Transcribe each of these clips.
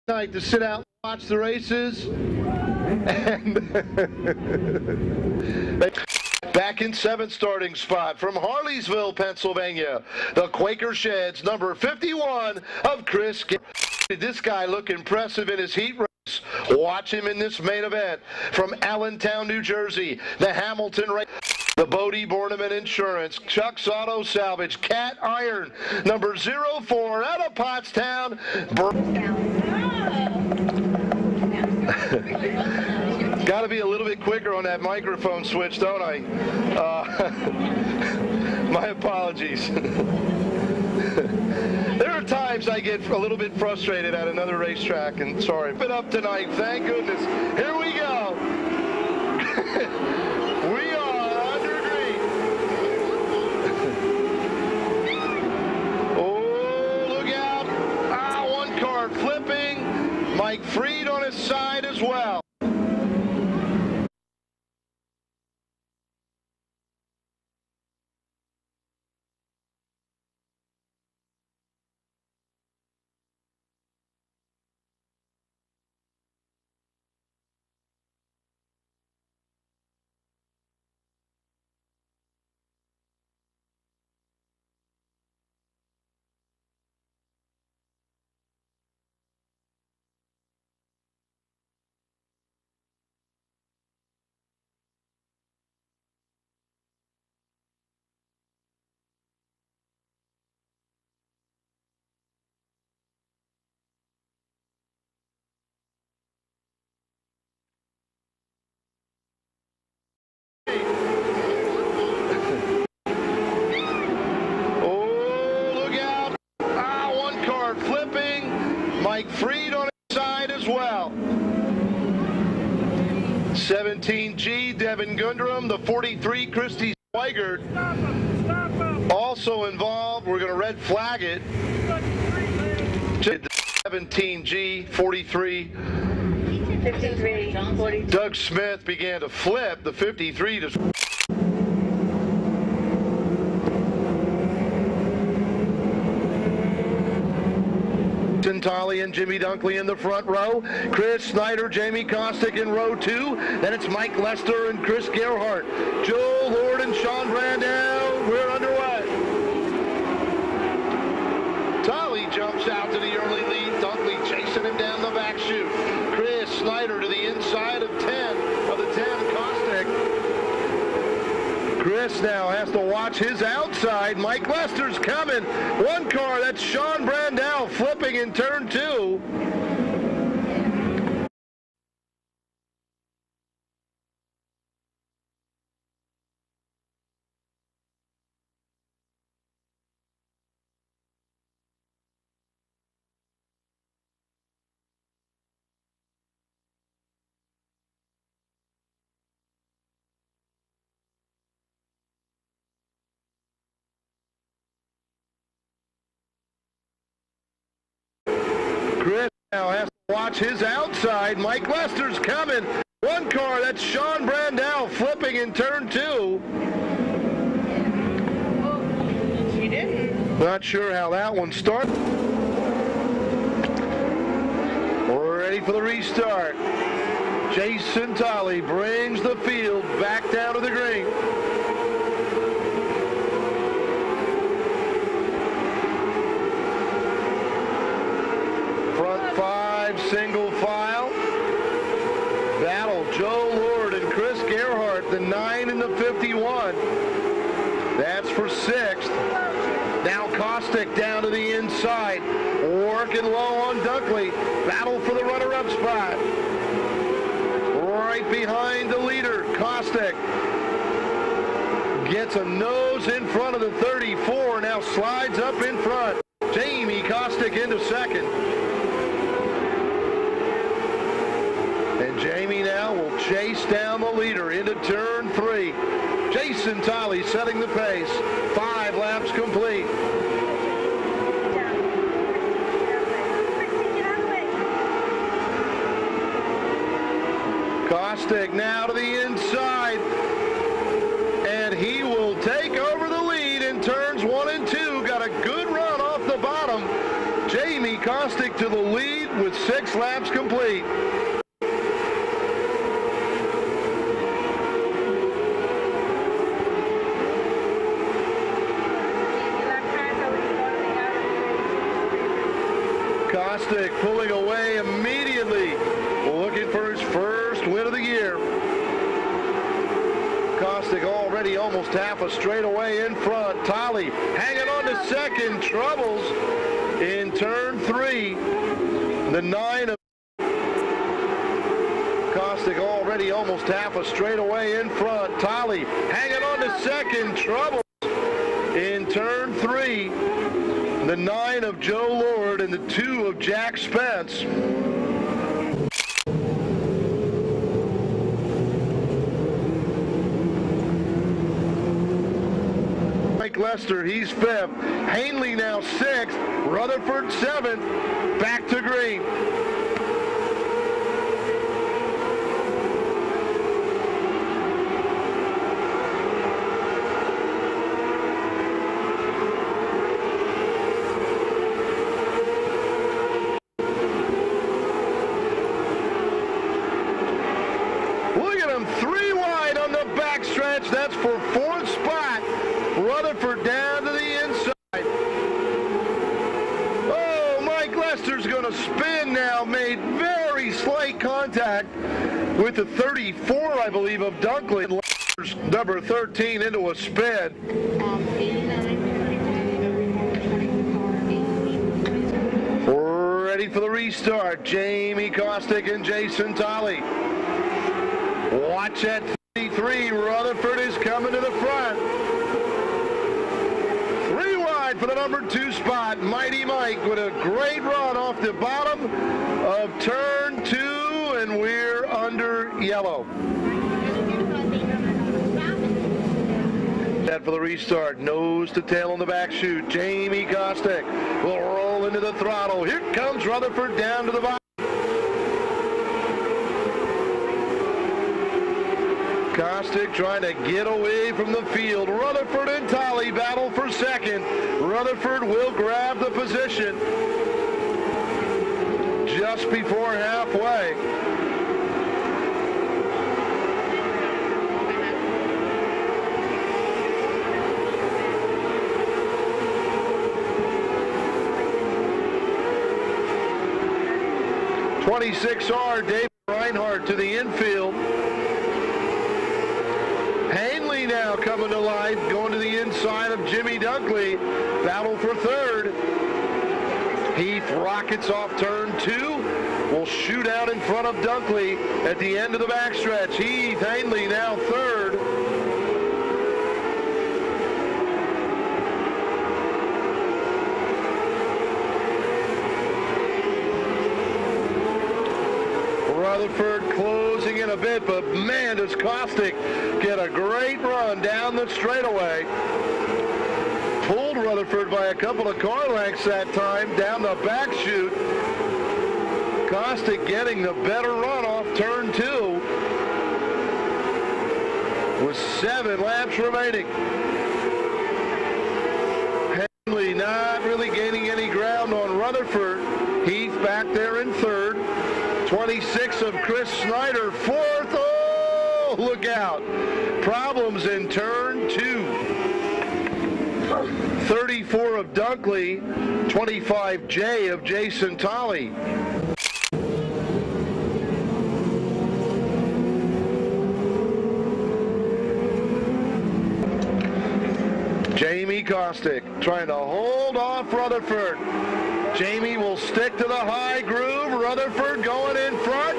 night to sit out and watch the races. And back in 7th starting spot from Harleysville, Pennsylvania, the Quaker Sheds, number 51 of Chris. This guy look impressive in his heat race. Watch him in this main event. From Allentown, New Jersey, the Hamilton race. The Bodie Borneman Insurance, Chuck's Auto Salvage, Cat Iron, number 04 out of Pottstown. Got to be a little bit quicker on that microphone switch, don't I? My apologies. There are times I get a little bit frustrated at another racetrack, and sorry. But up tonight, thank goodness. Here we go. We are under green. Oh, look out. One car flipping. Mike Freed on his side as well. Mike Freed on his side as well. 17G, Devin Gundram, the 43, Christy Swigert, also involved. We're going to red flag it. 17G, 43. 53, 40. Doug Smith began to flip the 53 to... Tolly and Jimmy Dunkley in the front row. Chris Snyder, Jamie Kostick in row 2. Then it's Mike Lester and Chris Gerhardt. Joe Lord and Sean Brandel. We're underway. Tolly jumps out to the early lead. Dunkley chasing him down the back chute. Chris Snyder to the inside of 10 of the 10. Kostick. Chris now has to watch his outside. Mike Lester's coming. One car, that's Sean Brandel flipping in turn 2. Chris now has to watch his outside. Mike Lester's coming. One car, that's Sean Brandel flipping in turn 2. She didn't. Not sure how that one started. We're ready for the restart. Jason Tolley brings the field back down to the green. Front 5 single file. Battle Joe Lord and Chris Gerhardt, the 9 and the 51. That's for 6th. Now Kostick down to the inside. Working low on Dunkley. Battle for the runner-up spot. Right behind the leader, Kostick. Gets a nose in front of the 34. Now slides up in front. Jamie Kostick into second. And Jamie now will chase down the leader into turn 3. Jason Tolley setting the pace. 5 laps complete. Kostick now to the inside. And he will take over the lead in turns 1 and 2. Got a good run off the bottom. Jamie Kostick to the lead with 6 6 laps complete. Kostick pulling away immediately, looking for his first win of the year. Kostick already almost half a straightaway in front. Tolly hanging on to second, troubles in turn 3. The 9 of Kostick already almost half a straightaway in front. Tolly hanging on to second, troubles in turn 3. The 9 of Joe Lord and the 2 of Jack Spence. Mike Lester, he's 5th. Hanley now 6th. Rutherford 7th. Back to green. Backstretch, that's for 4th spot. Rutherford down to the inside. Oh, Mike Lester's going to spin now. Made very slight contact with the 34, I believe, of Dunkley. Lester's number 13 into a spin. Ready for the restart. Jamie Kostick and Jason Tolley. Watch that. 3, Rutherford is coming to the front. 3 wide for the number 2 spot. Mighty Mike with a great run off the bottom of turn 2, and we're under yellow. That for the restart. Nose to tail on the back chute. Jamie Kostick will roll into the throttle. Here comes Rutherford down to the bottom. Kostick trying to get away from the field. Rutherford and Tolley battle for second. Rutherford will grab the position just before halfway. .26R, David Reinhardt to the infield. Hanley now coming to life, going to the inside of Jimmy Dunkley. Battle for 3rd. Heath rockets off turn 2. Will shoot out in front of Dunkley at the end of the backstretch. Heath, Hanley now 3rd. Rutherford closing in a bit, but man, does Kostick get a great run down the straightaway. Pulled Rutherford by a couple of car lengths that time down the back chute. Kostick getting the better run off turn 2 with 7 laps remaining. Hanley not really gaining any ground on Rutherford. Heath back there in 3rd. 26 of Chris Snyder, 4th. Oh, look out. Problems in turn 2. 34 of Dunkley, 25J of Jason Tolley. Jamie Kostick trying to hold off Rutherford. Jamie will stick to the high groove. Rutherford going in front.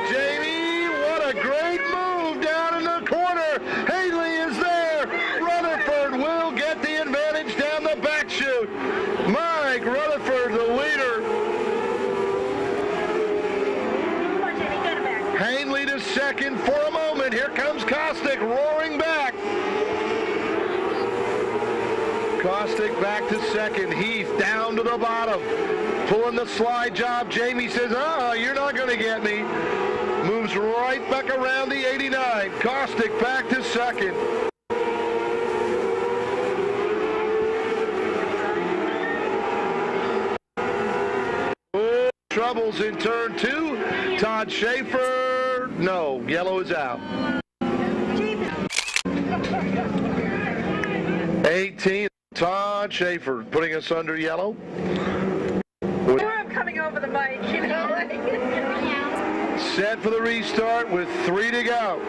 Jamie, what a great move down in the corner. Haley is there. Rutherford will get the advantage down the back chute. Mike Rutherford, the leader. Hanley to second for a moment. Here comes Kostick roaring back. Kostick back to second. Heath down to the bottom. Pulling the slide job. Jamie says, you're not going to get me. Moves right back around the 89. Kostick back to second. Oh, troubles in turn 2. Todd Schaefer, no, yellow is out. 18, Todd Schaefer putting us under yellow. I'm coming over the mic, you know. Set for the restart with 3 to go.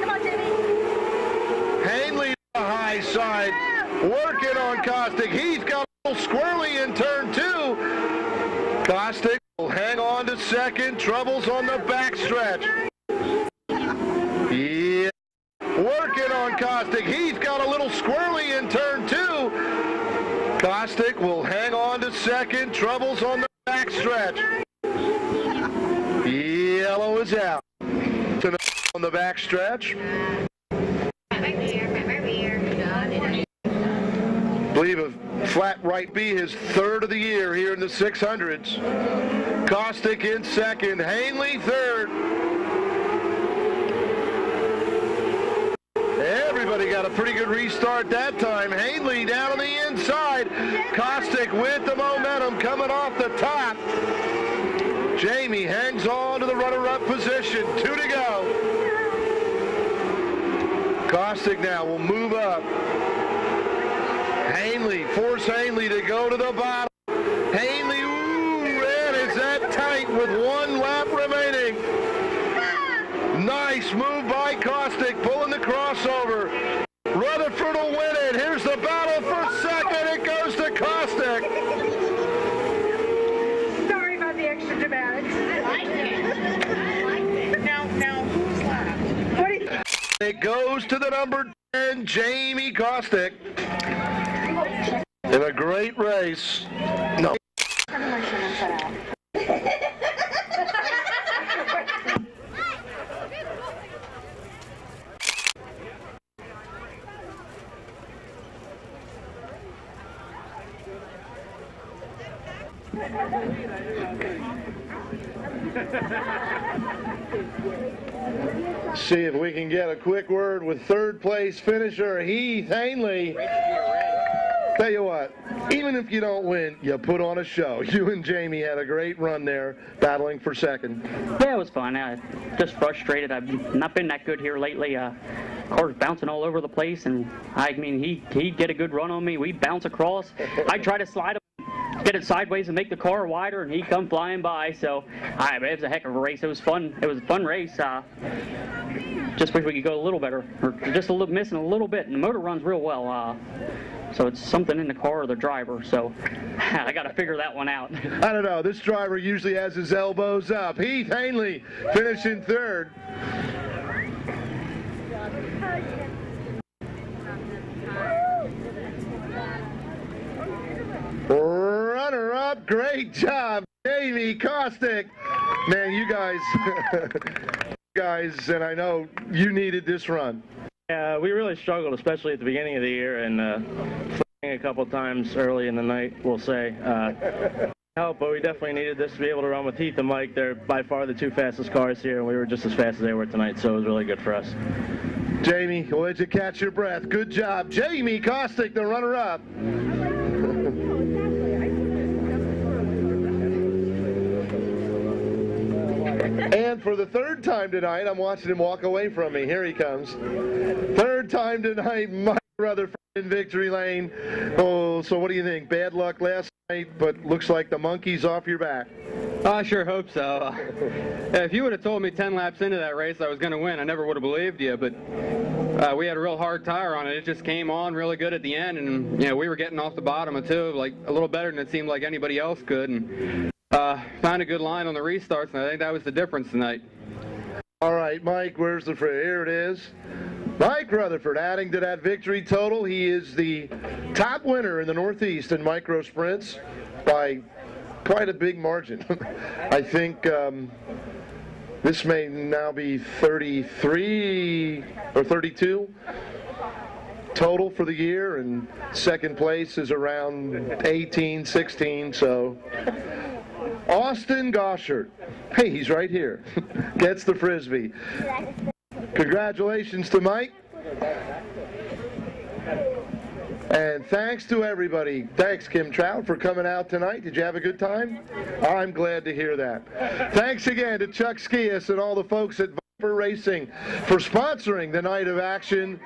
Come on, Jimmy. Hanley to the high side, working on Kostick. Heath got a little squirrely in turn 2. Kostick will hang on to second. Troubles on the backstretch. Yeah. Working on Kostick. Heath got a little squirrely in turn 2. Kostick will hang on to second. Troubles on the backstretch. Yellow is out. On the backstretch. Believe a flat right B, his third of the year here in the 600s. Kostick in second. Hanley third. Everybody got a pretty good restart that time. Hanley down on the inside. Kostick with the momentum coming off the top. Jamie hangs on to the runner-up position. 2 to go. Kostick now will move up. Hanley, force Hanley to go to the bottom. Hanley, ooh, red, is that tight with 1 lap remaining. Nice move by Kostick, pulling the crossover. Rutherford will win it. Here's the battle for second. It goes to Kostick. Sorry about the extra dramatics. I liked it. Now, who's left? What do you... It goes to the number 10, Jamie Kostick. In a great race. No. See if we can get a quick word with third place finisher Heath Hanley. Tell you what, even if you don't win, you put on a show. You and Jamie had a great run there, battling for second. Yeah, it was fun. Just frustrated. I've not been that good here lately. Car's bouncing all over the place, and I mean, he'd get a good run on me. We'd bounce across. I'd try to slide him, get it sideways and make the car wider, and he'd come flying by. So it was a heck of a race. It was fun. It was a fun race. Just wish we could go a little better, or just missing a little bit. And the motor runs real well. So it's something in the car or the driver. So I got to figure that one out. I don't know. This driver usually has his elbows up. Heath Hanley finishing third. Runner-up, great job, Jamie Kostick. Man, you guys, and I know you needed this run. Yeah, we really struggled, especially at the beginning of the year, and a couple times early in the night, we'll say. Help, but we definitely needed this to be able to run with Heath and Mike. They're by far the 2 fastest cars here, and we were just as fast as they were tonight, so it was really good for us. Jamie, we'll let you catch your breath. Good job. Jamie Kostick, the runner-up. And for the third time tonight, I'm watching him walk away from me. Here he comes. Third time tonight, Mike Rutherford in victory lane. Oh, so what do you think? Bad luck last night, but looks like the monkey's off your back. I sure hope so. If you would have told me 10 laps into that race I was going to win, I never would have believed you, but we had a real hard tire on it. It just came on really good at the end, and we were getting off the bottom of 2, like a little better than it seemed like anybody else could, and found a good line on the restarts, and I think that was the difference tonight. All right, Mike, where's the free? Here it is. Mike Rutherford adding to that victory total. He is the top winner in the Northeast in micro sprints by quite a big margin. I think this may now be 33 or 32 total for the year, and second place is around 18, 16, so Austin Goshert, hey, he's right here, gets the Frisbee. Congratulations to Mike. And thanks to everybody. Thanks, Kim Trout, for coming out tonight. Did you have a good time? I'm glad to hear that. Thanks again to Chuck Skias and all the folks at Viper Racing for sponsoring the night of action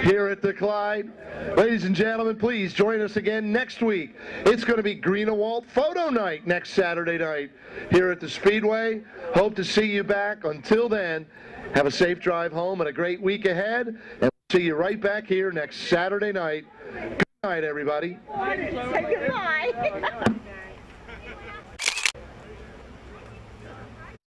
here at the Clyde. Ladies and gentlemen, please join us again next week. It's going to be Greenewalt Photo Night next Saturday night here at the Speedway. Hope to see you back. Until then, have a safe drive home and a great week ahead. And we'll see you right back here next Saturday night. Good night, everybody. Say goodbye.